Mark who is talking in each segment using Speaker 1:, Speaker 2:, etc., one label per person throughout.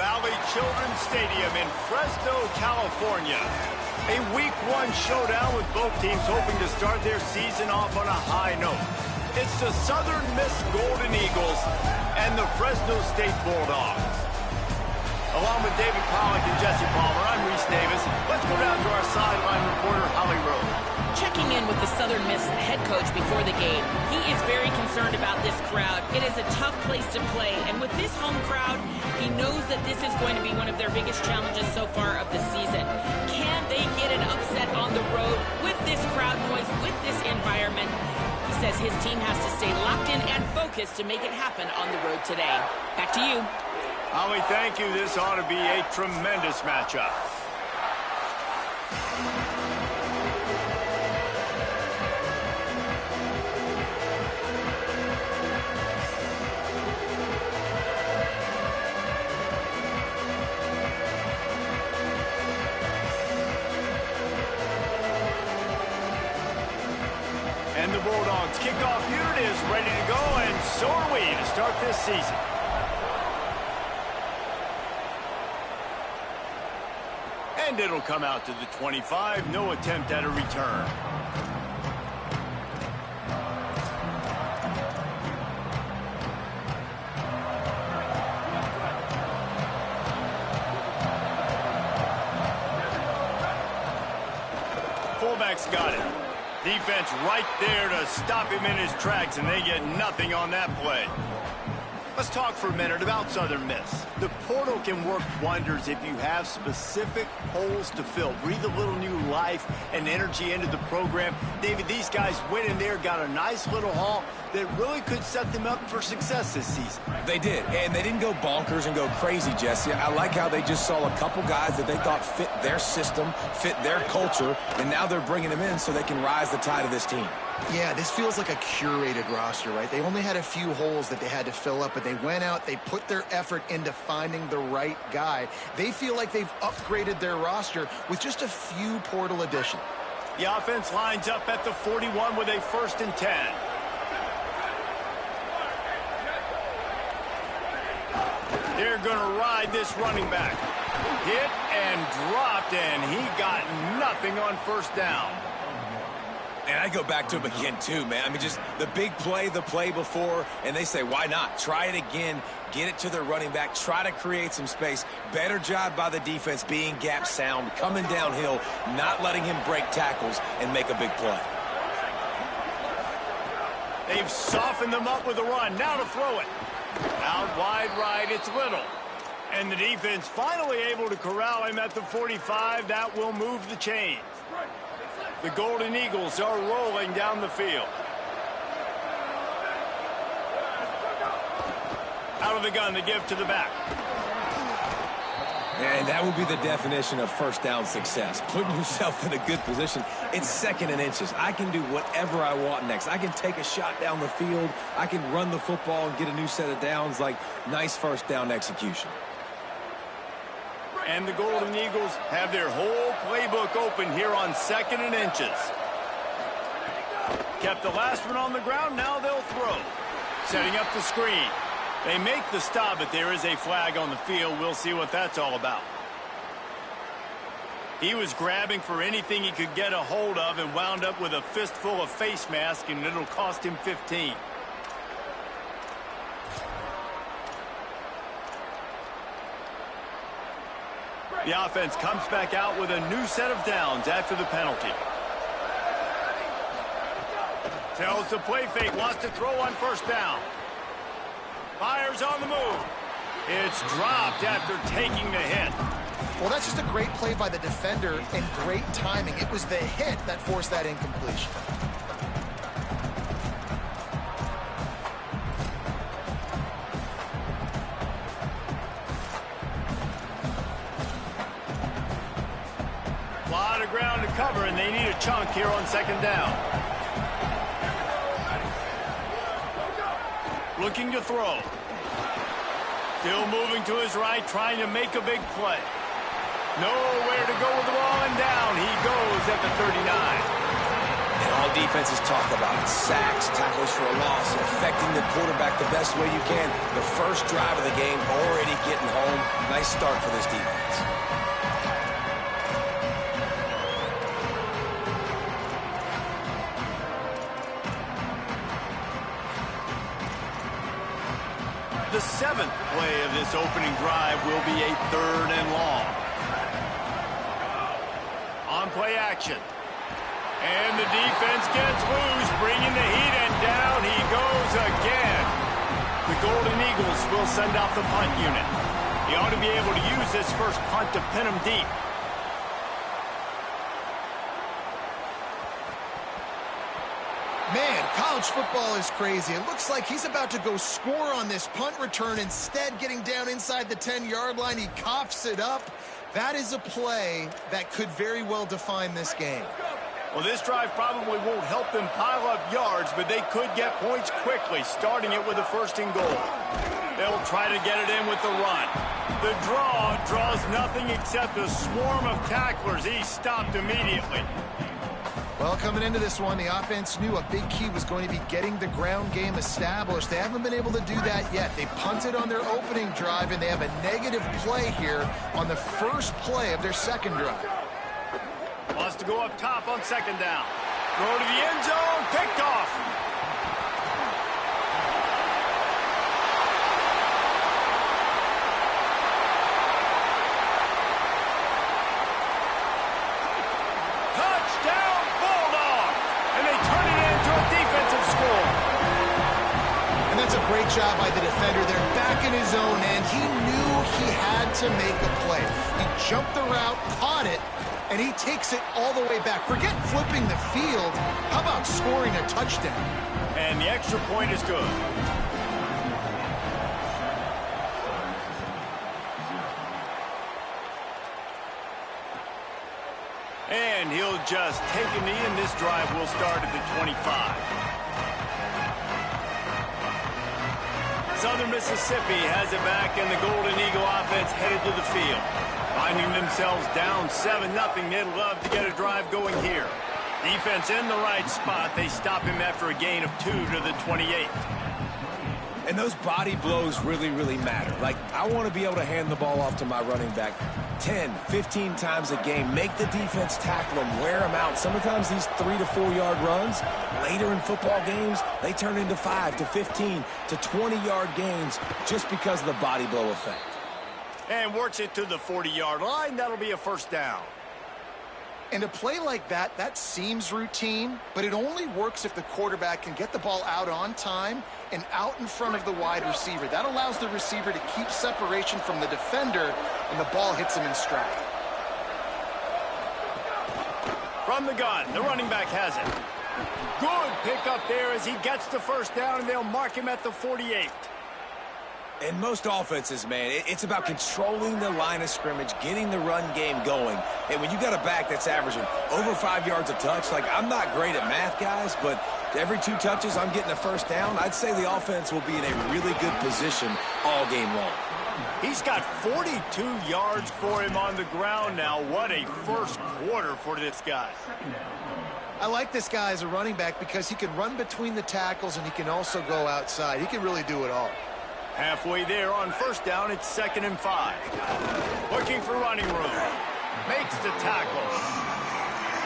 Speaker 1: Valley Children's Stadium in Fresno, California. A Week 1 showdown with both teams hoping to start their season off on a high note. It's the Southern Miss Golden Eagles and the Fresno State Bulldogs. Along with David Pollack and Jesse Palmer, I'm Reese Davis. Let's go down to our sideline reporter, Holly Rowe.
Speaker 2: Checking in with the Southern Miss head coach before the game. He is very concerned about this crowd. It is a tough place to play, and with this home crowd, he knows that this is going to be one of their biggest challenges so far of the season. Can they get an upset on the road with this crowd noise, with this environment? He says his team has to stay locked in and focused to make it happen on the road today. Back to you.
Speaker 1: Holly, thank you. This ought to be a tremendous matchup. And the Bulldogs kickoff unit is ready to go, and so are we to start this season. And it'll come out to the 25. No attempt at a return. Fullback's got it. Defense right there to stop him in his tracks, and they get nothing on that play. Let's talk for a minute about Southern Miss. The portal can work wonders if you have specific holes to fill. Breathe a little new life and energy into the program. David, these guys went in there, got a nice little haul that really could set them up for success this season.
Speaker 3: They did, and they didn't go bonkers and go crazy, Jesse. I like how they just saw a couple guys that they thought fit their system, fit their culture, and now they're bringing them in so they can rise the tide of this team.
Speaker 4: Yeah, this feels like a curated roster, right? They only had a few holes that they had to fill up, but they went out, they put their effort into finding the right guy. They feel like they've upgraded their roster with just a few portal additions.
Speaker 1: The offense lines up at the 41 with a 1st and 10. They're going to ride this running back. Hit and dropped, and he got nothing on 1st down.
Speaker 3: And I go back to him again, too, man. I mean, just the big play, the play before, and they say, why not? Try it again, get it to their running back, try to create some space. Better job by the defense being gap sound, coming downhill, not letting him break tackles and make a big play.
Speaker 1: They've softened them up with a run. Now to throw it. Out wide right, it's Little. And the defense finally able to corral him at the 45. That will move the chains. The Golden Eagles are rolling down the field. Out of the gun, the give to the back.
Speaker 3: And that would be the definition of 1st down success. Putting yourself in a good position. It's 2nd and inches. I can do whatever I want next. I can take a shot down the field. I can run the football and get a new set of downs. Like, nice 1st down execution.
Speaker 1: And the Golden Eagles have their whole playbook open here on 2nd and inches. Kept the last one on the ground, now they'll throw. Setting up the screen. They make the stop, but there is a flag on the field. We'll see what that's all about. He was grabbing for anything he could get a hold of and wound up with a fistful of face mask, and it'll cost him 15. The offense comes back out with a new set of downs after the penalty. Tells the play fake, wants to throw on 1st down. Fires on the move. It's dropped after taking the hit.
Speaker 4: Well, that's just a great play by the defender and great timing. It was the hit that forced that incompletion.
Speaker 1: A lot of ground to cover, and they need a chunk here on 2nd down. Looking to throw. Still moving to his right, trying to make a big play. Nowhere to go with the ball, and down he goes at the 39.
Speaker 3: And all the defenses talk about it. Sacks, tackles for a loss, affecting the quarterback the best way you can. The first drive of the game, already getting home. Nice start for this defense.
Speaker 1: The 7th play of this opening drive will be a 3rd and long. On play action. And the defense gets loose, bringing the heat, and down he goes again. The Golden Eagles will send out the punt unit. He ought to be able to use this first punt to pin him deep.
Speaker 4: Man, college football is crazy. It looks like he's about to go score on this punt return. Instead, getting down inside the 10-yard line, he coughs it up. That is a play that could very well define this game.
Speaker 1: Well, this drive probably won't help them pile up yards, but they could get points quickly, starting it with a 1st and goal. They'll try to get it in with the run. The draw draws nothing except a swarm of tacklers. He's stopped immediately.
Speaker 4: Well, coming into this one, the offense knew a big key was going to be getting the ground game established. They haven't been able to do that yet. They punted on their opening drive, and they have a negative play here on the first play of their 2nd drive.
Speaker 1: Wants to go up top on 2nd down. Throw to the end zone, picked off.
Speaker 4: Great job by the defender there, back in his own end. He knew he had to make a play. He jumped the route, caught it, and he takes it all the way back. Forget flipping the field. How about scoring a touchdown?
Speaker 1: And the extra point is good. And he'll just take a knee, and this drive will start at the 25. Southern Mississippi has it back, and the Golden Eagle offense headed to the field. Finding themselves down 7-0, they'd love to get a drive going here. Defense in the right spot. They stop him after a gain of 2 to the 28.
Speaker 3: And those body blows really, really matter. Like, I want to be able to hand the ball off to my running back 10, 15 times a game. Make the defense tackle them, wear them out. Sometimes these 3 to 4 yard runs, later in football games, they turn into 5 to 15 to 20-yard gains just because of the body blow effect.
Speaker 1: And works it to the 40-yard line. That'll be a 1st down.
Speaker 4: And a play like that, that seems routine, but it only works if the quarterback can get the ball out on time and out in front of the wide receiver. That allows the receiver to keep separation from the defender, and the ball hits him in stride.
Speaker 1: From the gun, the running back has it. Good pickup there as he gets the 1st down, and they'll mark him at the 48.
Speaker 3: In most offenses, man, it's about controlling the line of scrimmage, getting the run game going. And when you got a back that's averaging over 5 yards a touch, like, I'm not great at math, guys, but every 2 touches I'm getting a 1st down, I'd say the offense will be in a really good position all game long.
Speaker 1: He's got 42 yards for him on the ground now. What a first quarter for this guy.
Speaker 4: I like this guy as a running back because he can run between the tackles and he can also go outside. He can really do it all.
Speaker 1: Halfway there on 1st down, it's 2nd and 5. Looking for running room. Makes the tackle.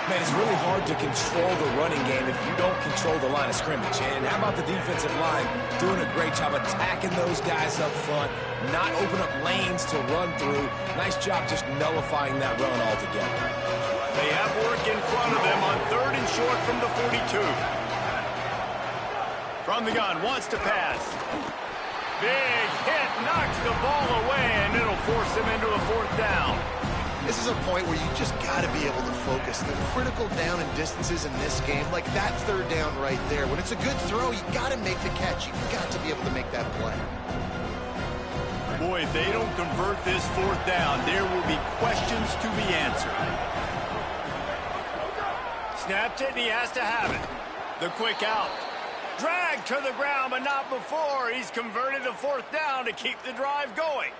Speaker 3: Man, it's really hard to control the running game if you don't control the line of scrimmage. And how about the defensive line doing a great job attacking those guys up front, not open up lanes to run through. Nice job just nullifying that run altogether.
Speaker 1: They have work in front of them on 3rd and short from the 42. From the gun, wants to pass. Big hit, knocks the ball away, and it'll force him into a 4th down.
Speaker 4: This is a point where you just got to be able to focus. The critical down and distances in this game, like that 3rd down right there. When it's a good throw, you got to make the catch. You've got to be able to make that play.
Speaker 1: Boy, if they don't convert this 4th down, there will be questions to be answered. Snapped it, and he has to have it. The quick out. Dragged to the ground, but not before. He's converted the 4th down to keep the drive going.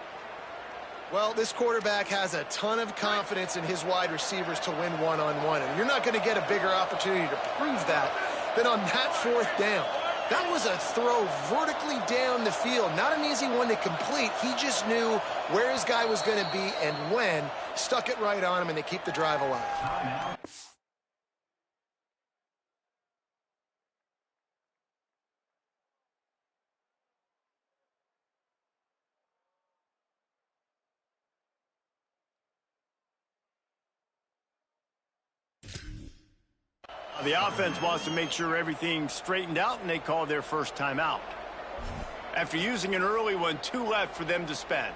Speaker 4: Well, this quarterback has a ton of confidence in his wide receivers to win one-on-one, and you're not going to get a bigger opportunity to prove that than on that fourth down. That was a throw vertically down the field. Not an easy one to complete. He just knew where his guy was going to be and when. Stuck it right on him, and they keep the drive alive.
Speaker 1: The offense wants to make sure everything's straightened out, and they call their first timeout. After using an early one, 2 left for them to spend.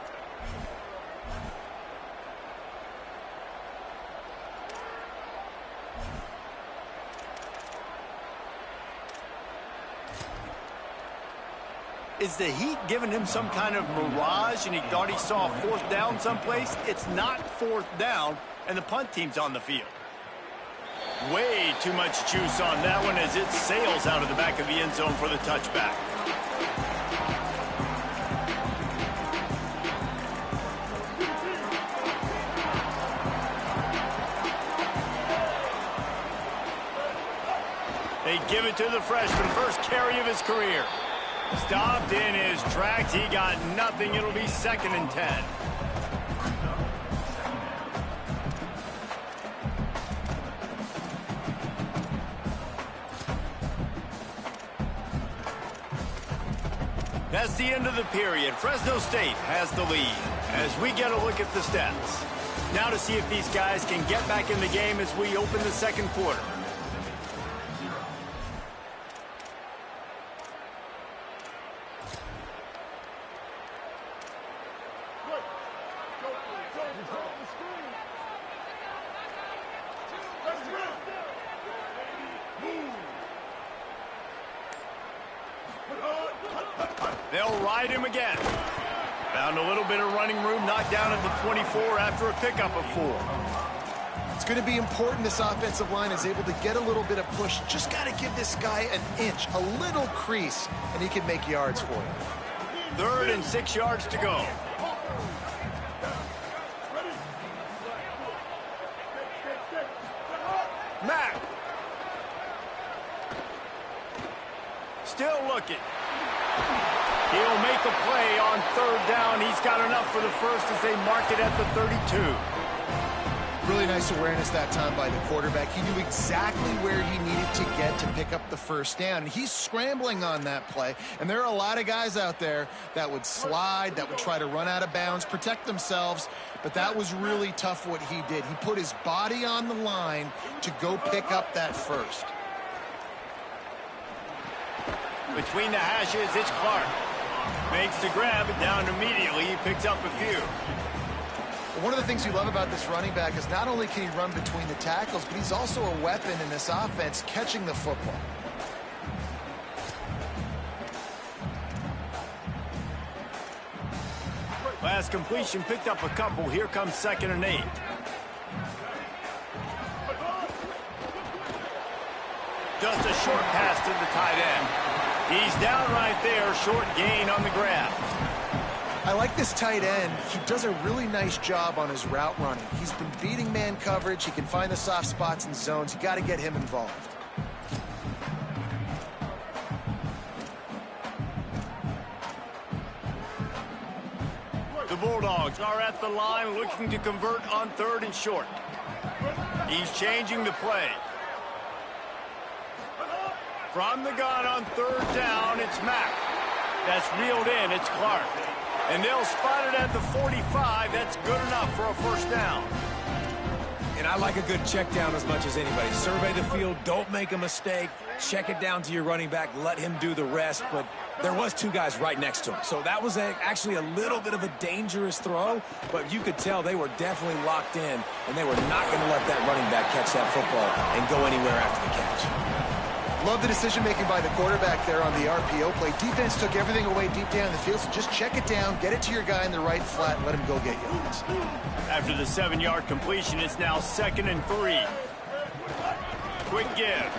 Speaker 1: Is the heat giving him some kind of mirage, and he thought he saw a fourth down someplace? It's not fourth down, and the punt team's on the field. Way too much juice on that one as it sails out of the back of the end zone for the touchback. They give it to the freshman, first carry of his career. Stopped in his tracks. He got nothing. It'll be 2nd and 10. That's the end of the period. Fresno State has the lead as we get a look at the stats. Now to see if these guys can get back in the game as we open the second quarter. They'll ride him again. Found a little bit of running room, knocked down at the 24 after a pickup of 4.
Speaker 4: It's going to be important this offensive line is able to get a little bit of push. Just got to give this guy an inch, a little crease, and he can make yards for you.
Speaker 1: 3rd and 6 yards to go. Mack. Still looking. He'll make a play on 3rd down. He's got enough for the first as they mark it at the 32.
Speaker 4: Really nice awareness that time by the quarterback. He knew exactly where he needed to get to pick up the first down. He's scrambling on that play, and there are a lot of guys out there that would slide, that would try to run out of bounds, protect themselves, but that was really tough what he did. He put his body on the line to go pick up that first.
Speaker 1: Between the hashes, it's Clark. Makes the grab, and down immediately. He picks up a few.
Speaker 4: One of the things you love about this running back is not only can he run between the tackles, but he's also a weapon in this offense, catching the football.
Speaker 1: Last completion, picked up a couple. Here comes 2nd and 8. Just a short pass to the tight end. He's down right there, short gain on the grab.
Speaker 4: I like this tight end. He does a really nice job on his route running. He's been beating man coverage. He can find the soft spots and zones. You got to get him involved.
Speaker 1: The Bulldogs are at the line looking to convert on 3rd and short. He's changing the play. From the gun on 3rd down, it's Mack. That's reeled in, it's Clark. And they'll spot it at the 45. That's good enough for a first down.
Speaker 3: And I like a good check down as much as anybody. Survey the field, don't make a mistake. Check it down to your running back, let him do the rest. But there was 2 guys right next to him. So that was actually a little bit of a dangerous throw, but you could tell they were definitely locked in, and they were not going to let that running back catch that football and go anywhere after the catch.
Speaker 4: Love the decision-making by the quarterback there on the RPO play. Defense took everything away deep down the field, so just check it down, get it to your guy in the right flat, and let him go get yards.
Speaker 1: After the 7-yard completion, it's now 2nd and 3. Quick give.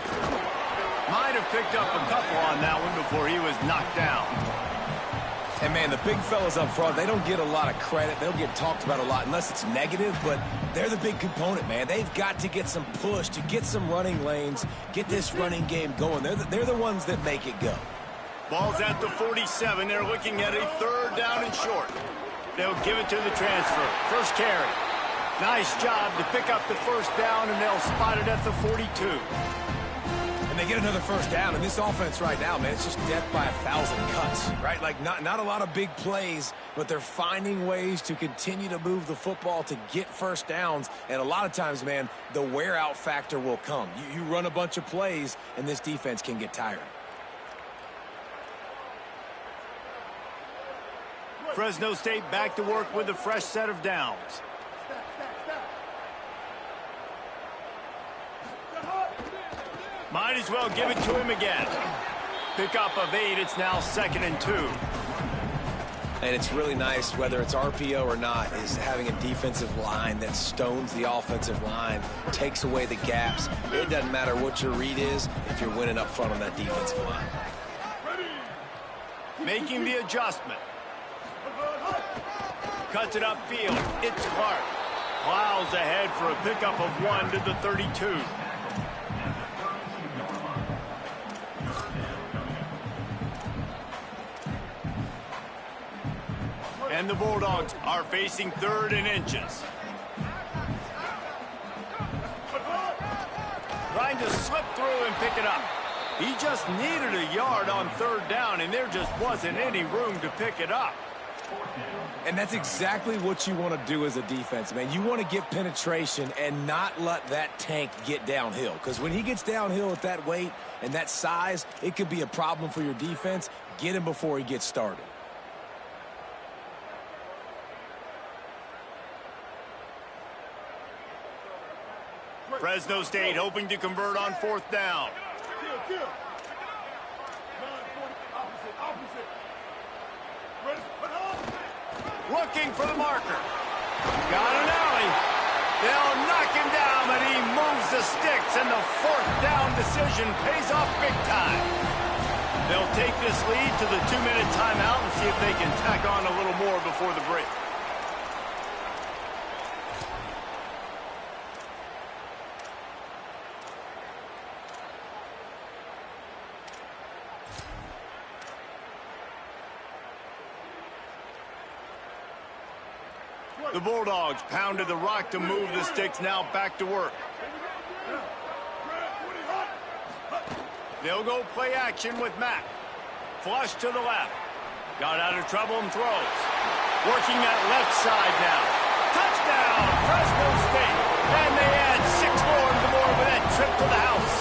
Speaker 1: Might have picked up a couple on that one before he was knocked down.
Speaker 3: And, man, the big fellas up front, they don't get a lot of credit. They'll get talked about a lot unless it's negative, but they're the big component, man. They've got to get some push, to get some running lanes, get this running game going. They're the ones that make it go.
Speaker 1: Ball's at the 47. They're looking at a 3rd down and short. They'll give it to the transfer. First carry. Nice job to pick up the first down, and they'll spot it at the 42.
Speaker 3: And they get another first down. And this offense right now, man, it's just death by 1,000 cuts, right? Like, not a lot of big plays, but they're finding ways to continue to move the football to get first downs. And a lot of times, man, the wear-out factor will come. You run a bunch of plays, and this defense can get tired.
Speaker 1: Fresno State back to work with a fresh set of downs. Might as well give it to him again. Pickup of 8. It's now 2nd and 2.
Speaker 3: And it's really nice, whether it's RPO or not, is having a defensive line that stones the offensive line, takes away the gaps. It doesn't matter what your read is if you're winning up front on that defensive line.
Speaker 1: Making the adjustment. Cuts it upfield. It's Clark. Plows ahead for a pickup of 1 to the 32. And the Bulldogs are facing 3rd and inches. Trying to slip through and pick it up. He just needed a yard on 3rd down, and there just wasn't any room to pick it up.
Speaker 3: And that's exactly what you want to do as a defense, man. You want to get penetration and not let that tank get downhill. Because when he gets downhill at that weight and that size, it could be a problem for your defense. Get him before he gets started.
Speaker 1: Fresno State hoping to convert on 4th down. Looking for the marker. Got an alley. They'll knock him down, but he moves the sticks, and the 4th down decision pays off big time. They'll take this lead to the 2-minute timeout and see if they can tack on a little more before the break. The Bulldogs pounded the rock to move the sticks, now back to work. They'll go play action with Matt. Flush to the left. Got out of trouble and throws. Working that left side now. Touchdown, Fresno State. And they add 6 more to the board with that trip to the house.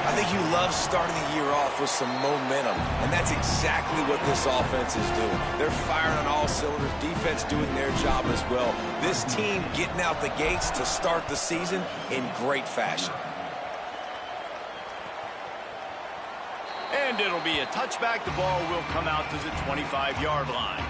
Speaker 3: I think you love starting the year off with some momentum, and that's exactly what this offense is doing. They're firing on all cylinders, defense doing their job as well. This team getting out the gates to start the season in great fashion.
Speaker 1: And it'll be a touchback. The ball will come out to the 25-yard line.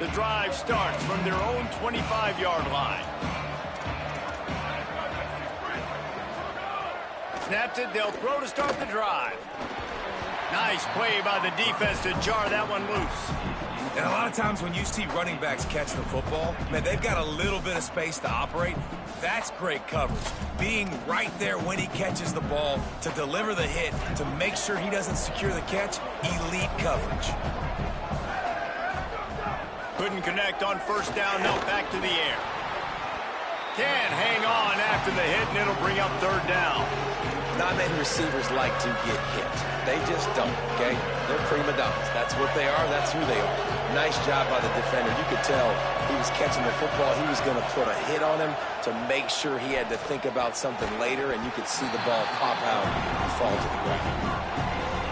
Speaker 1: The drive starts from their own 25-yard line. Snaps it, they'll throw to start the drive. Nice play by the defense to jar that one loose.
Speaker 3: And a lot of times when you see running backs catch the football, man, they've got a little bit of space to operate. That's great coverage. Being right there when he catches the ball to deliver the hit, to make sure he doesn't secure the catch, elite coverage.
Speaker 1: Couldn't connect on 1st down, now back to the air. Can't hang on after the hit, and it'll bring up 3rd down.
Speaker 3: Not many receivers like to get hit. They just don't, okay? They're prima donnas. That's what they are. That's who they are. Nice job by the defender. You could tell he was catching the football. He was going to put a hit on him to make sure he had to think about something later, and you could see the ball pop out and fall to the ground.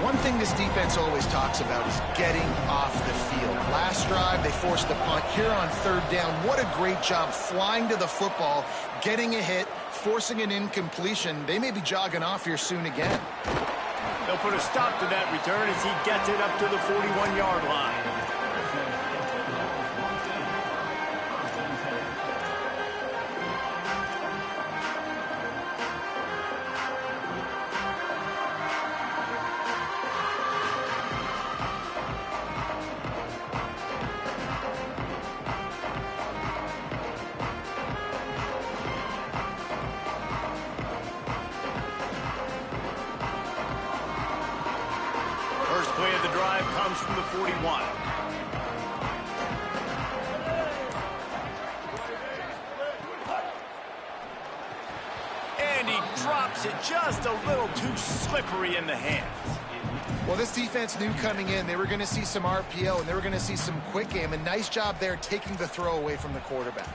Speaker 4: One thing this defense always talks about is getting off the field. Last drive, they forced the punt. Here on 3rd down, what a great job flying to the football, getting a hit, forcing an incompletion. They may be jogging off here soon again.
Speaker 1: They'll put a stop to that return as he gets it up to the 41-yard line. drive comes from the 41. And he drops it just a little too slippery in the hands.
Speaker 4: Well, this defense knew coming in they were going to see some RPO and they were going to see some quick game. And nice job there taking the throw away from the quarterback.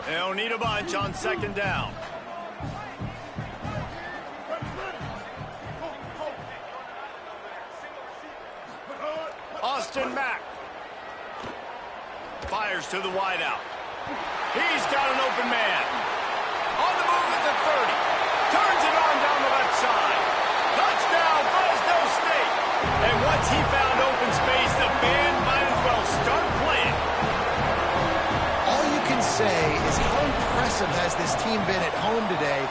Speaker 1: They'll need a bunch on second down. Austin Mack fires to the wideout. He's got an open man. On the move at the 30. Turns it on down the left side. Touchdown, Fresno State. And once he found open space, the band might as well start playing.
Speaker 4: All you can say is how impressive has this team been at home today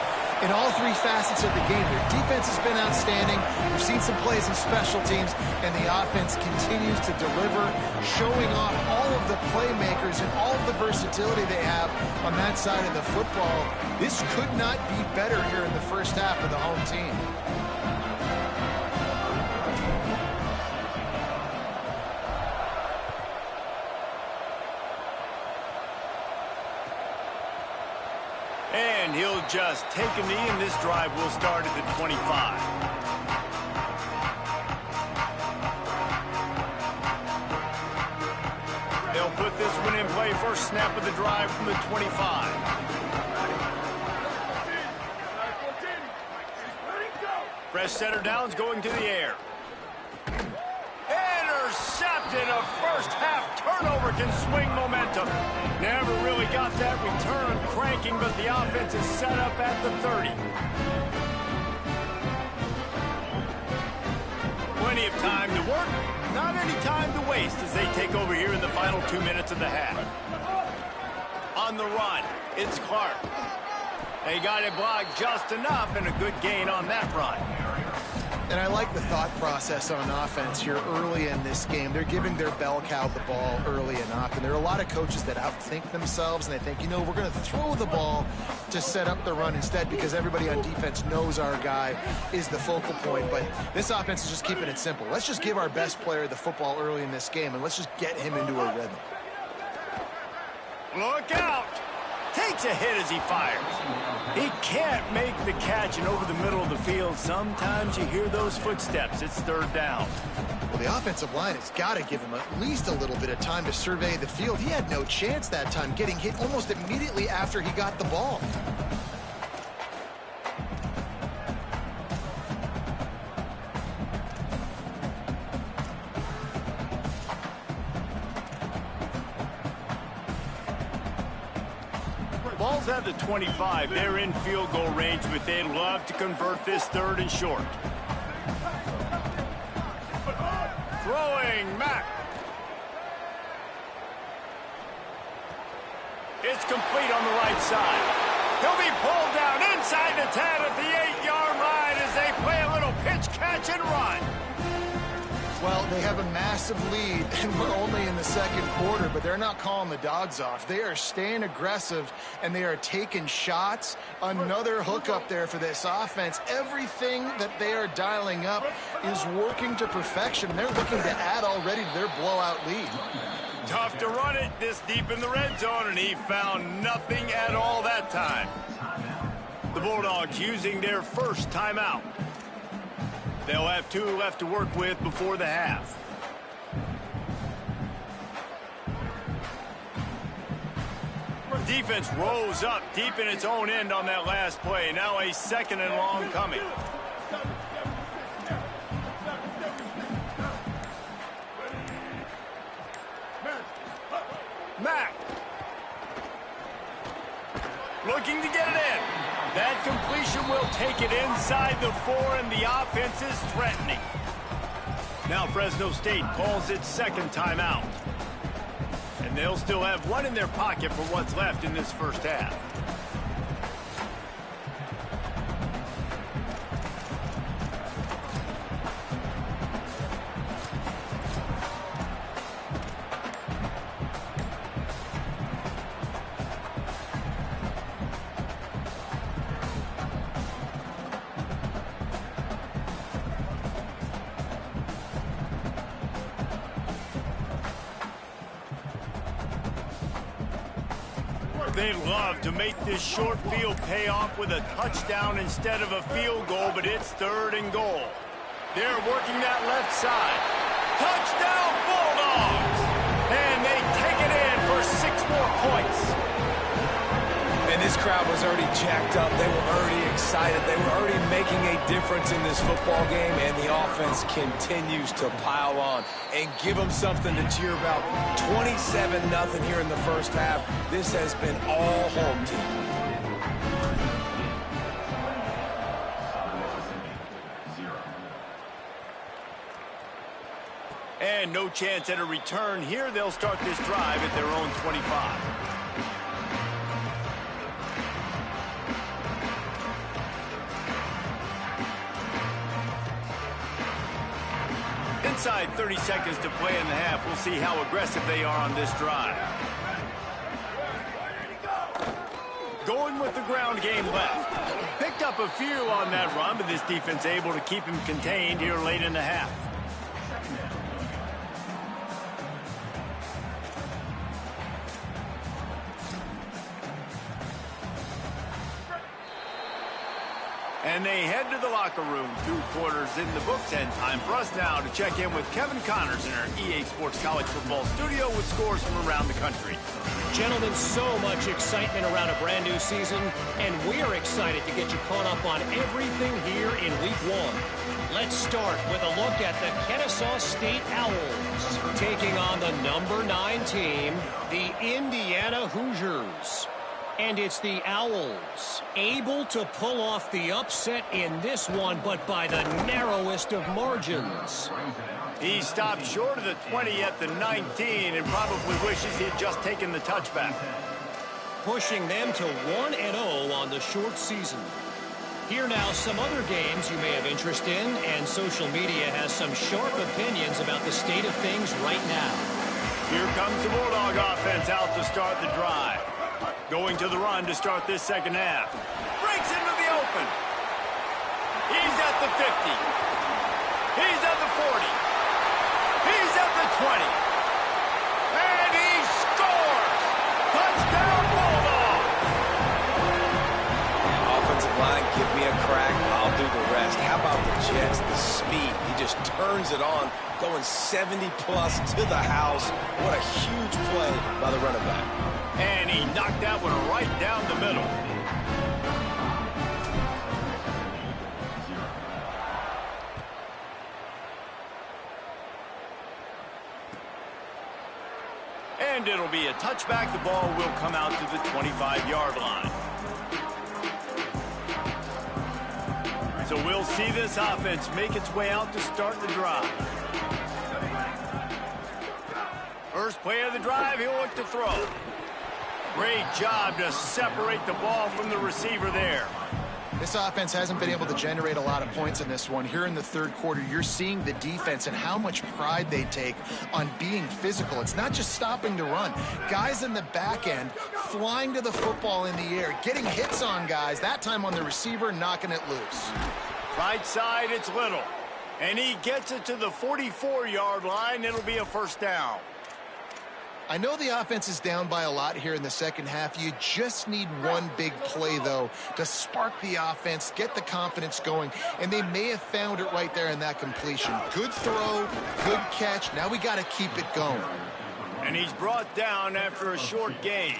Speaker 4: in all three facets of the game. Their defense has been outstanding. We've seen some plays in special teams, and the offense continues to deliver, showing off all of the playmakers and all of the versatility they have on that side of the football. This could not be better here in the first half of the home team.
Speaker 1: And he'll just take a knee, and this drive will start at the 25. They'll put this one in play. First snap of the drive from the 25. Fresh center downs going to the air. Intercepted. A first half turnover can swing momentum. Never really got that return cranking, but the offense is set up at the 30. Plenty of time to work, not any time to waste as they take over here in the final 2 minutes of the half. On the run, it's Clark. They got it blocked just enough, and a good gain on that run.
Speaker 4: And I like the thought process on offense here early in this game. They're giving their bell cow the ball early enough. And there are a lot of coaches that outthink themselves, and they think, you know, we're going to throw the ball to set up the run instead because everybody on defense knows our guy is the focal point. But this offense is just keeping it simple. Let's just give our best player the football early in this game, and let's just get him into a rhythm.
Speaker 1: Look out! Takes a hit as he fires. He can't make the catch, and over the middle of the field, sometimes you hear those footsteps. It's third down.
Speaker 4: Well, the offensive line has got to give him at least a little bit of time to survey the field. He had no chance that time, getting hit almost immediately after he got the ball.
Speaker 1: Ball's at the 25. They're in field goal range, but they'd love to convert this third and short. Throwing Mack. It's complete on the right side. He'll be pulled down inside the 10 at the 8-yard line as they play a little pitch, catch, and run.
Speaker 4: Well, they have a massive lead, and we're only in the second quarter, but they're not calling the dogs off. They are staying aggressive, and they are taking shots. Another hookup there for this offense. Everything that they are dialing up is working to perfection, and they're looking to add already to their blowout lead.
Speaker 1: Tough to run it this deep in the red zone, and he found nothing at all that time. The Bulldogs using their first timeout. They'll have 2 left to work with before the half. Defense rose up deep in its own end on that last play. Now a second and long coming. Mack. Looking to get it in. That completion will take it inside the 4, and the offense is threatening. Now Fresno State calls its second timeout. And they'll still have one in their pocket for what's left in this first half. They love to make this short field pay off with a touchdown instead of a field goal, but it's 3rd and goal. They're working that left side. Touchdown, Bulldogs! And they take it in for 6 more points.
Speaker 3: And this crowd was already jacked up. They were already excited. They were already making a difference in this football game, and the offense continues to pile on and give them something to cheer about. 27-0 here in the first half. This has been all home team.
Speaker 1: And no chance at a return here. They'll start this drive at their own 25. Inside 30 seconds to play in the half. We'll see how aggressive they are on this drive. Going with the ground game left. Picked up a few on that run, but this defense able to keep him contained here late in the half. And they head to the locker room. 2 quarters in the books, and time for us now to check in with Kevin Connors in our EA Sports College Football studio with scores from around the country.
Speaker 5: Gentlemen, so much excitement around a brand new season, and we're excited to get you caught up on everything here in Week 1. Let's start with a look at the Kennesaw State Owls, taking on the number 9 team, the Indiana Hoosiers. And it's the Owls, able to pull off the upset in this one, but by the narrowest of margins.
Speaker 1: He stopped short of the 20 at the 19 and probably wishes he had just taken the touchback.
Speaker 5: Pushing them to 1-0 on the short season. Here now some other games you may have interest in, and social media has some sharp opinions about the state of things right now.
Speaker 1: Here comes the Bulldog offense out to start the drive. Going to the run to start this second half. Breaks into the open. He's at the 50. He's at the 40. He's at the 20. And he scores! Touchdown, Bulldogs!
Speaker 3: Offensive line, give me a crack. I'll do the rest. How about the Jets? The speed. He just turns it on, going 70-plus to the house. What a huge play by the running back.
Speaker 1: And he knocked that one right down the middle. And it'll be a touchback. The ball will come out to the 25-yard line. So we'll see this offense make its way out to start the drive. First play of the drive, he'll look to throw. Great job to separate the ball from the receiver there.
Speaker 4: This offense hasn't been able to generate a lot of points in this one. Here in the 3rd quarter, you're seeing the defense and how much pride they take on being physical. It's not just stopping the run. Guys in the back end flying to the football in the air, getting hits on guys, that time on the receiver, knocking it loose.
Speaker 1: Right side, it's Little. And he gets it to the 44-yard line. It'll be a first down.
Speaker 4: I know the offense is down by a lot here in the second half. You just need one big play, though, to spark the offense, get the confidence going, and they may have found it right there in that completion. Good throw, good catch. Now we got to keep it going.
Speaker 1: And he's brought down after a short gain.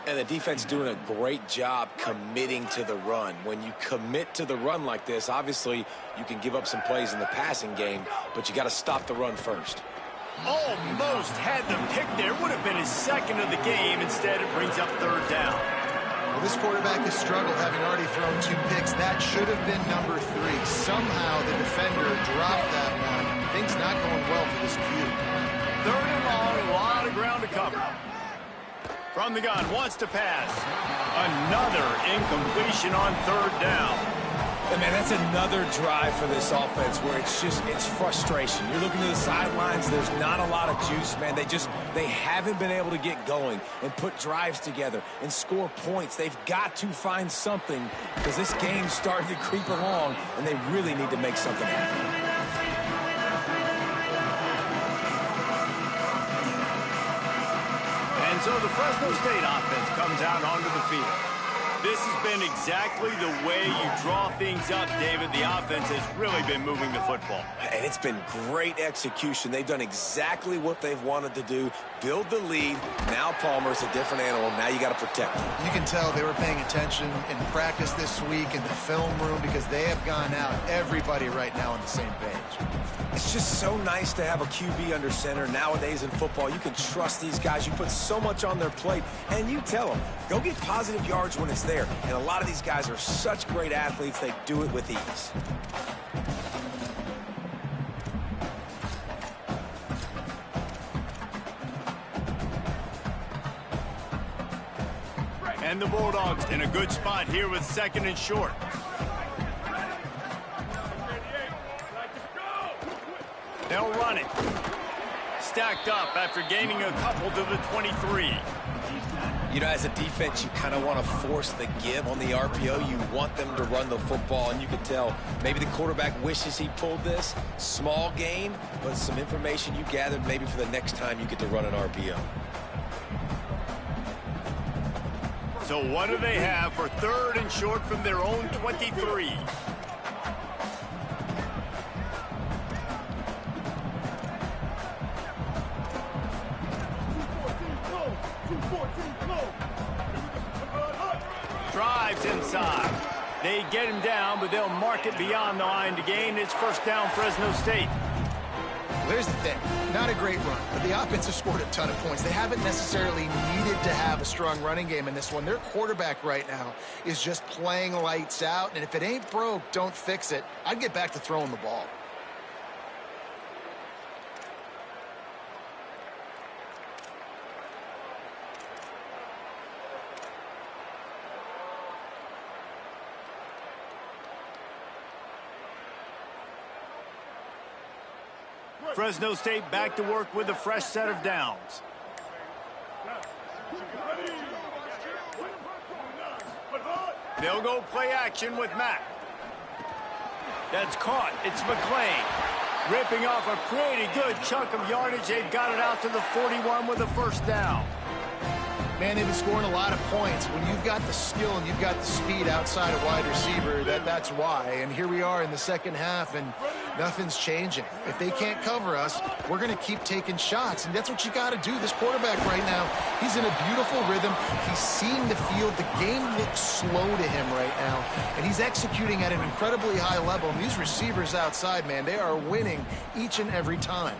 Speaker 3: And the defense doing a great job committing to the run. When you commit to the run like this, obviously you can give up some plays in the passing game, but you got to stop the run first.
Speaker 1: Almost had the pick there. Would have been his second of the game. Instead, it brings up 3rd down.
Speaker 4: Well, this quarterback has struggled, having already thrown 2 picks. That should have been number 3. Somehow the defender dropped that one. Things not going well for this Q.
Speaker 1: 3rd and long, a lot of ground to cover. From the gun, wants to pass. Another incompletion on 3rd down.
Speaker 3: And man, that's another drive for this offense where it's frustration. You're looking to the sidelines, there's not a lot of juice, man. They haven't been able to get going and put drives together and score points. They've got to find something because this game's starting to creep along and they really need to make something happen.
Speaker 1: So the Fresno State offense comes out onto the field. This has been exactly the way you draw things up, David. The offense has really been moving the football.
Speaker 3: And it's been great execution. They've done exactly what they've wanted to do. Build the lead. Now Palmer's a different animal. Now you got to protect him.
Speaker 4: You can tell they were paying attention in practice this week in the film room because they have gone out, everybody right now on the same page.
Speaker 3: It's just so nice to have a QB under center. Nowadays in football, you can trust these guys. You put so much on their plate, and you tell them, go get positive yards when it's there. And a lot of these guys are such great athletes, they do it with ease.
Speaker 1: And the Bulldogs in a good spot here with 2nd and short. They'll run it. Stacked up after gaining a couple to the 23.
Speaker 3: You know, as a defense, you kind of want to force the give on the RPO. You want them to run the football, and you can tell maybe the quarterback wishes he pulled this. Small gain, but some information you gathered maybe for the next time you get to run an RPO.
Speaker 1: So what do they have for 3rd and short from their own 23? Drives inside. They get him down, but they'll mark it beyond the line to gain. It's 1st down, Fresno State.
Speaker 4: There's the thing. Not a great run, but the offense has scored a ton of points. They haven't necessarily needed to have a strong running game in this one. Their quarterback right now is just playing lights out, and if it ain't broke, don't fix it. I'd get back to throwing the ball.
Speaker 1: Fresno State back to work with a fresh set of downs. They'll go play action with Mack. That's caught. It's McClain. Ripping off a pretty good chunk of yardage. They've got it out to the 41 with a 1st down.
Speaker 4: Man, they've been scoring a lot of points. When you've got the skill and you've got the speed outside of wide receiver, that's why. And here we are in the 2nd half, and nothing's changing. If they can't cover us, we're going to keep taking shots, and that's what you got to do. This quarterback right now, he's in a beautiful rhythm. He's seeing the field. The game looks slow to him right now, and he's executing at an incredibly high level. And these receivers outside, man, they are winning each and every time.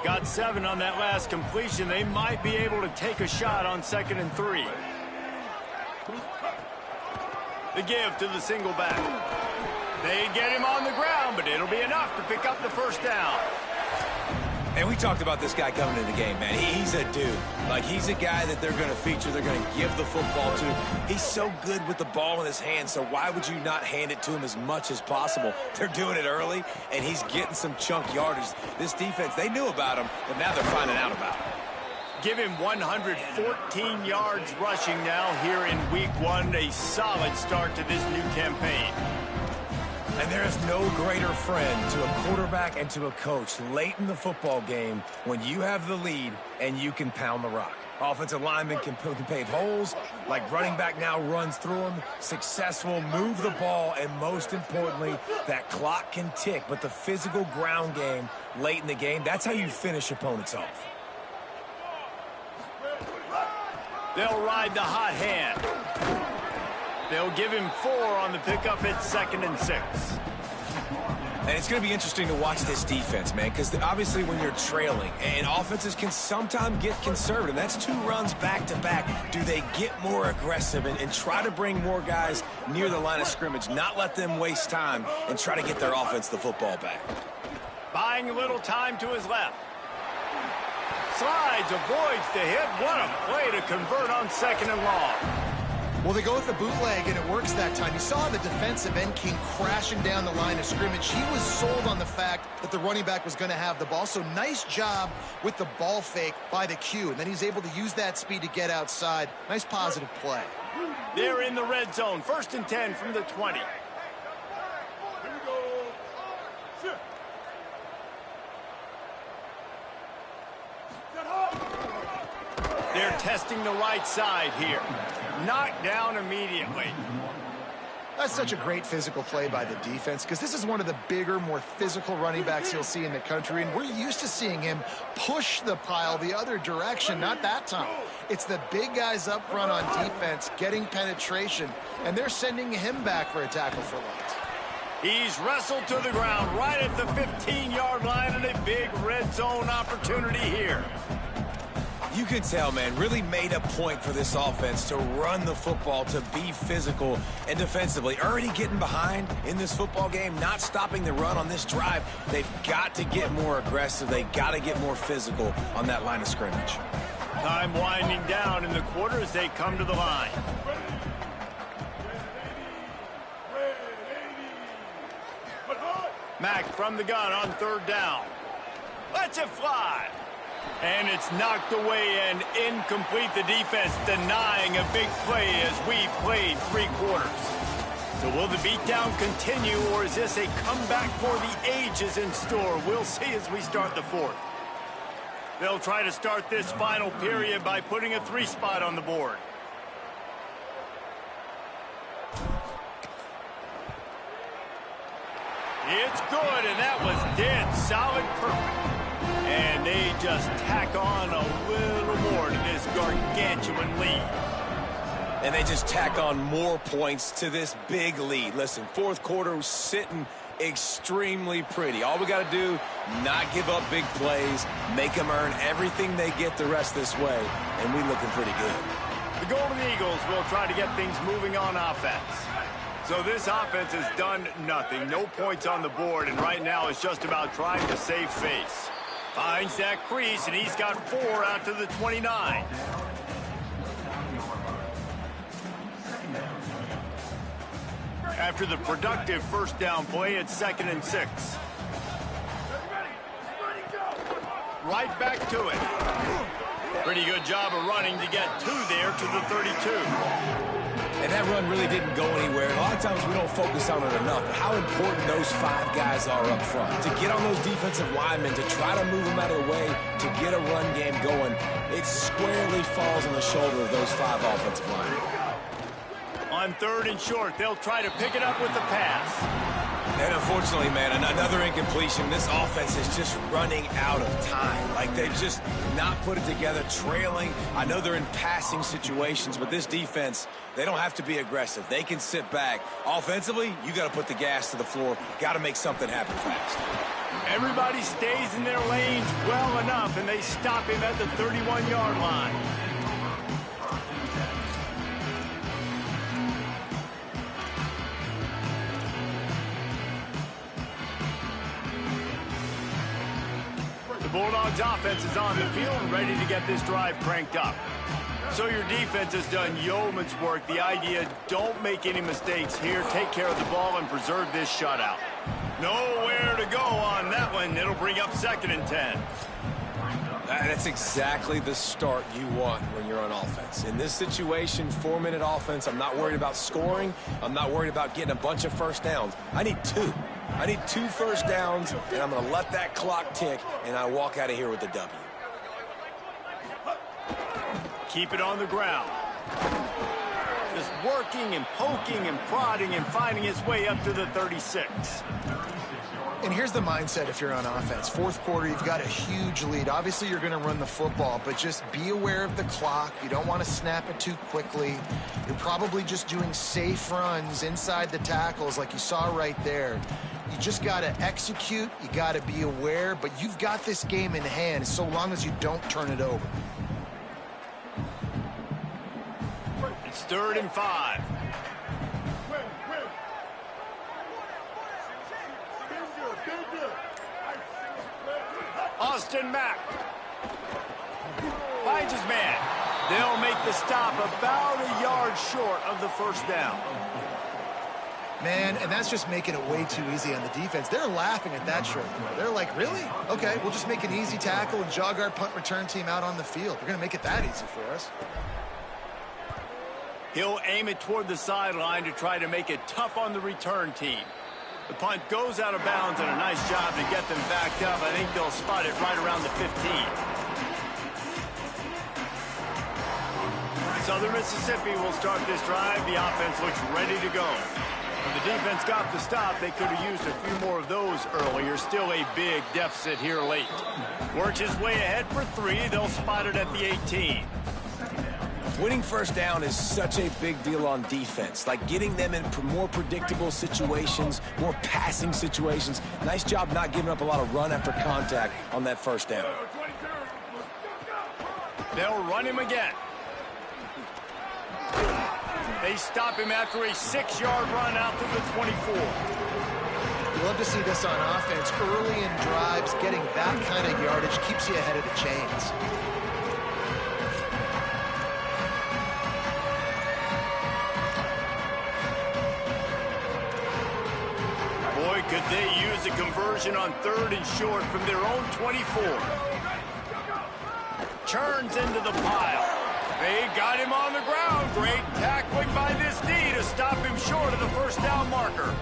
Speaker 1: Got 7 on that last completion. They might be able to take a shot on 2nd and 3. The give to the single back. They get him on the ground, but it'll be enough to pick up the 1st down.
Speaker 3: And we talked about this guy coming into the game, man. He's a dude. Like, he's a guy that they're going to feature. They're going to give the football to. He's so good with the ball in his hand, so why would you not hand it to him as much as possible? They're doing it early, and he's getting some chunk yardage. This defense, they knew about him, but now they're finding out about him.
Speaker 1: Give him 114 yards rushing now here in week 1. A solid start to this new campaign.
Speaker 3: And there is no greater friend to a quarterback and to a coach late in the football game when you have the lead and you can pound the rock. Offensive linemen can pave holes, like running back now runs through them. Successful, move the ball, and most importantly, that clock can tick. But the physical ground game late in the game, that's how you finish opponents off.
Speaker 1: They'll ride the hot hand. They'll give him 4 on the pickup. It's 2nd and 6.
Speaker 3: And it's going to be interesting to watch this defense, man, because obviously when you're trailing, and offenses can sometimes get conservative. That's 2 runs back-to-back. Do they get more aggressive and try to bring more guys near the line of scrimmage, not let them waste time, and try to get their offense the football back?
Speaker 1: Buying a little time to his left. Slides, avoids the hit. What a play to convert on 2nd and long.
Speaker 4: Well, they go with the bootleg, and it works that time. You saw the defensive end Ngng crashing down the line of scrimmage. He was sold on the fact that the running back was going to have the ball. So nice job with the ball fake by the Q. And then he's able to use that speed to get outside. Nice positive play.
Speaker 1: They're in the red zone. 1st and 10 from the 20. They're testing the right side here. Knocked down immediately.
Speaker 4: That's such a great physical play by the defense because this is one of the bigger, more physical running backs you'll see in the country, and we're used to seeing him push the pile the other direction. Not that time. It's the big guys up front on defense getting penetration, and they're sending him back for a tackle for loss.
Speaker 1: He's wrestled to the ground right at the 15-yard line, and a big red zone opportunity here.
Speaker 3: You can tell, man, really made a point for this offense to run the football, to be physical and defensively. Already getting behind in this football game, not stopping the run on this drive. They've got to get more aggressive. They got to get more physical on that line of scrimmage.
Speaker 1: Time winding down in the quarter as they come to the line. Mack from the gun on third down. Lets it fly. And it's knocked away and incomplete. The defense denying a big play as we've played 3 quarters. So will the beatdown continue, or is this a comeback for the ages in store? We'll see as we start the 4th. They'll try to start this final period by putting a 3 spot on the board. It's good, and that was dead solid perfect. And they just tack on a little more to this gargantuan lead.
Speaker 3: And they just tack on more points to this big lead. Listen, 4th quarter was sitting extremely pretty. All we got to do, not give up big plays, make them earn everything they get the rest this way, and we looking pretty good.
Speaker 1: The Golden Eagles will try to get things moving on offense. So this offense has done nothing. No points on the board, and right now it's just about trying to save face. Finds that crease, and he's got 4 out to the 29. After the productive first down play, it's 2nd and 6. Right back to it. Pretty good job of running to get 2 there to the 32.
Speaker 3: And that run really didn't go anywhere. And a lot of times we don't focus on it enough. But how important those 5 guys are up front. To get on those defensive linemen, to try to move them out of the way, to get a run game going, it squarely falls on the shoulder of those 5 offensive linemen.
Speaker 1: On 3rd and short, they'll try to pick it up with the pass.
Speaker 3: And unfortunately, man, another incompletion. This offense is just running out of time. Like, they've just not put it together, trailing. I know they're in passing situations, but this defense, they don't have to be aggressive. They can sit back. Offensively, you got to put the gas to the floor. Got to make something happen fast.
Speaker 1: Everybody stays in their lanes well enough, and they stop him at the 31-yard line. The Bulldogs offense is on the field, ready to get this drive cranked up. So your defense has done yeoman's work. The idea, don't make any mistakes here. Take care of the ball and preserve this shutout. Nowhere to go on that one. It'll bring up 2nd and 10.
Speaker 3: That's exactly the start you want when you're on offense. In this situation, 4-minute offense, I'm not worried about scoring. I'm not worried about getting a bunch of first downs. I need 2. I need 2 first downs, and I'm going to let that clock tick, and I walk out of here with the W.
Speaker 1: Keep it on the ground. Just working and poking and prodding and finding his way up to the 36.
Speaker 4: And here's the mindset if you're on offense. 4th quarter, you've got a huge lead. Obviously, you're going to run the football, but just be aware of the clock. You don't want to snap it too quickly. You're probably just doing safe runs inside the tackles like you saw right there. You just got to execute. You got to be aware, but you've got this game in hand so long as you don't turn it over.
Speaker 1: It's 3rd and 5. Austin Mack finds his man. They'll make the stop about a yard short of the first down.
Speaker 4: Man, and that's just making it way too easy on the defense. They're laughing at that short throw. They're like, really? Okay, we'll just make an easy tackle and jog our punt return team out on the field. We're going to make it that easy for us.
Speaker 1: He'll aim it toward the sideline to try to make it tough on the return team. The punt goes out of bounds, and a nice job to get them backed up. I think they'll spot it right around the 15. Southern Mississippi will start this drive. The offense looks ready to go. When the defense got the stop, they could have used a few more of those earlier. Still a big deficit here late. Works his way ahead for 3. They'll spot it at the 18.
Speaker 3: Winning first down is such a big deal on defense. Like getting them in more predictable situations, more passing situations. Nice job not giving up a lot of run after contact on that first down.
Speaker 1: They'll run him again. They stop him after a 6-yard run out to the 24.
Speaker 4: You love to see this on offense. Early in drives, getting that kind of yardage keeps you ahead of the chains.
Speaker 1: Boy, could they use a conversion on 3rd and short from their own 24. Churns into the pile. They got him on the ground. Great tackling by this D to stop him short of the first down marker.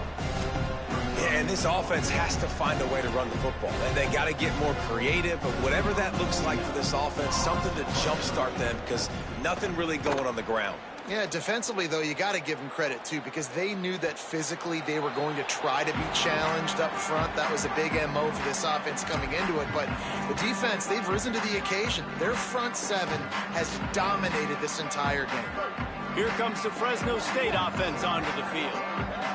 Speaker 3: Yeah, and this offense has to find a way to run the football. And they got to get more creative, but whatever that looks like for this offense, something to jumpstart them because nothing really going on the ground.
Speaker 4: Yeah, defensively, though, you got to give them credit, too, because they knew that physically they were going to try to be challenged up front. That was a big MO for this offense coming into it. But the defense, they've risen to the occasion. Their front 7 has dominated this entire game.
Speaker 1: Here comes the Fresno State offense onto the field.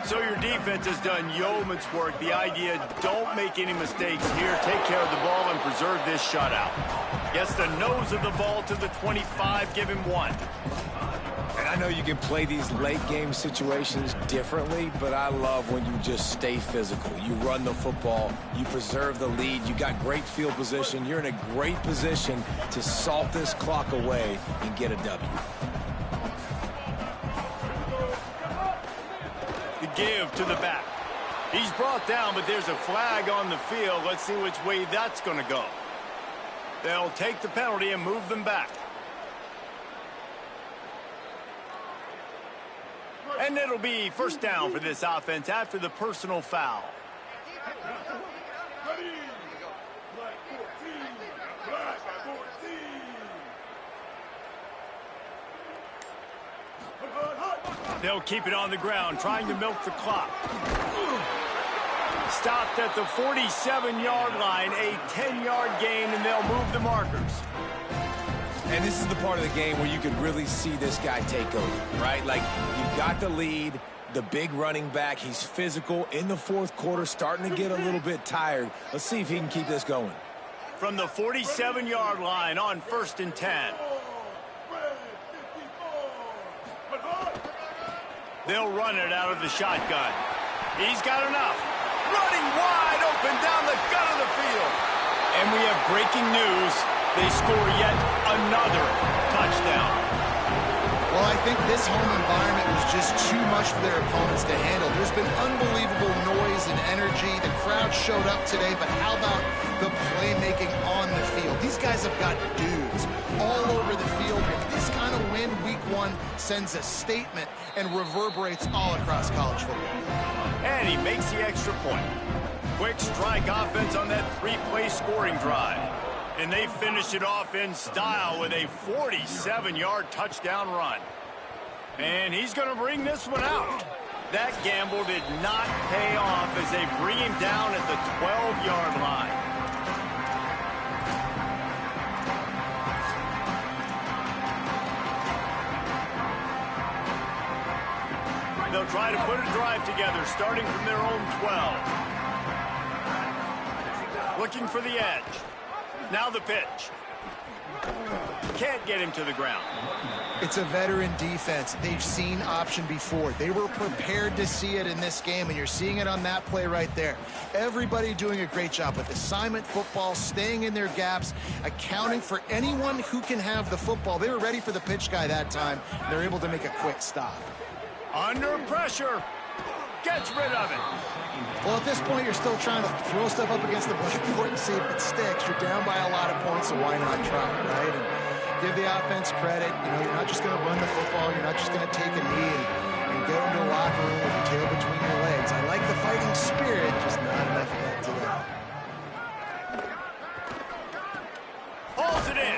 Speaker 1: So your defense has done yeoman's work. The idea, don't make any mistakes here. Take care of the ball and preserve this shutout. Gets the nose of the ball to the 25. Give him 1.
Speaker 3: And I know you can play these late-game situations differently, but I love when you just stay physical. You run the football, you preserve the lead, you got great field position, you're in a great position to salt this clock away and get a W.
Speaker 1: The give to the back. He's brought down, but there's a flag on the field. Let's see which way that's going to go. They'll take the penalty and move them back. And it'll be first down for this offense after the personal foul. They'll keep it on the ground, trying to milk the clock. Stopped at the 47-yard line, a 10-yard gain, and they'll move the markers.
Speaker 3: And this is the part of the game where you could really see this guy take over, right? Like, you've got the lead, the big running back. He's physical in the 4th quarter, starting to get a little bit tired. Let's see if he can keep this going.
Speaker 1: From the 47-yard line on 1st and 10. They'll run it out of the shotgun. He's got enough. Running wide open down the gut of the field. And we have breaking news. They score yet another touchdown.
Speaker 4: Well, I think this home environment was just too much for their opponents to handle. There's been unbelievable noise and energy. The crowd showed up today, but how about the playmaking on the field? These guys have got dudes all over the field. And this kind of win week 1 sends a statement and reverberates all across college football.
Speaker 1: And he makes the extra point. Quick strike offense on that 3-play scoring drive. And they finish it off in style with a 47-yard touchdown run. And he's going to bring this one out. That gamble did not pay off as they bring him down at the 12-yard line. They'll try to put a drive together, starting from their own 12. Looking for the edge. Now the pitch. Can't get him to the ground.
Speaker 4: It's a veteran defense. They've seen option before. They were prepared to see it in this game, and you're seeing it on that play right there. Everybody doing a great job with assignment football, staying in their gaps, accounting for anyone who can have the football. They were ready for the pitch guy that time. They're able to make a quick stop.
Speaker 1: Under pressure. Gets rid of it.
Speaker 4: Well, at this point, you're still trying to throw stuff up against the blackboard and see if it sticks. You're down by a lot of points, so why not try, right? And give the offense credit. You know, you're not just going to run the football. You're not just going to take a knee and go into the locker room with your tail between your legs. I like the fighting spirit, just not enough of that today.
Speaker 1: Pulls it in.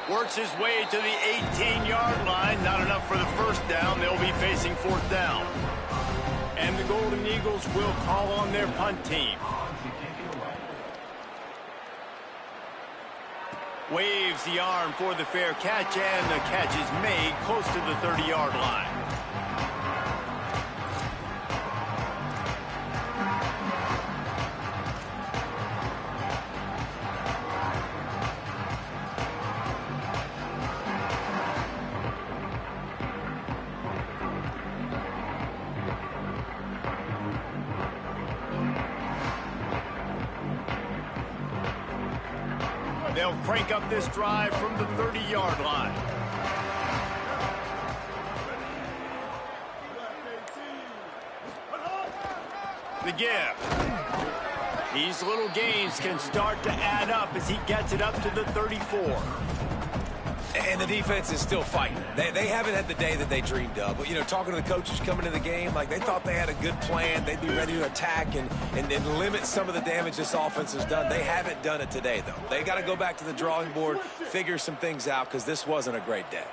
Speaker 1: Works works his way to the 18-yard line. Not enough for the first down. They'll be facing fourth down. And the Golden Eagles will call on their punt team. Waves the arm for the fair catch, and the catch is made close to the 30-yard line. They'll crank up this drive from the 30-yard line. The give. These little gains can start to add up as he gets it up to the 34.
Speaker 3: And the defense is still fighting. They haven't had the day that they dreamed of. But, you know, talking to the coaches coming into the game, like they thought they had a good plan. They'd be ready to attack and limit some of the damage this offense has done. They haven't done it today, though. They got to go back to the drawing board, figure some things out, because this wasn't a great day.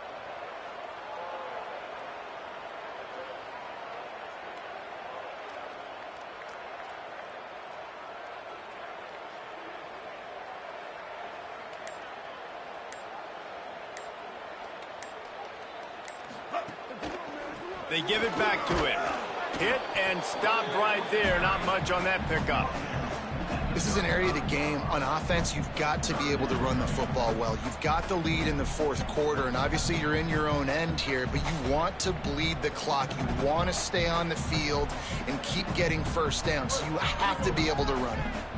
Speaker 1: They give it back to him. Hit and stopped right there. Not much on that pickup.
Speaker 4: This is an area of the game. On offense, you've got to be able to run the football well. You've got the lead in the fourth quarter, and obviously you're in your own end here, but you want to bleed the clock. You want to stay on the field and keep getting first down, so you have to be able to run it.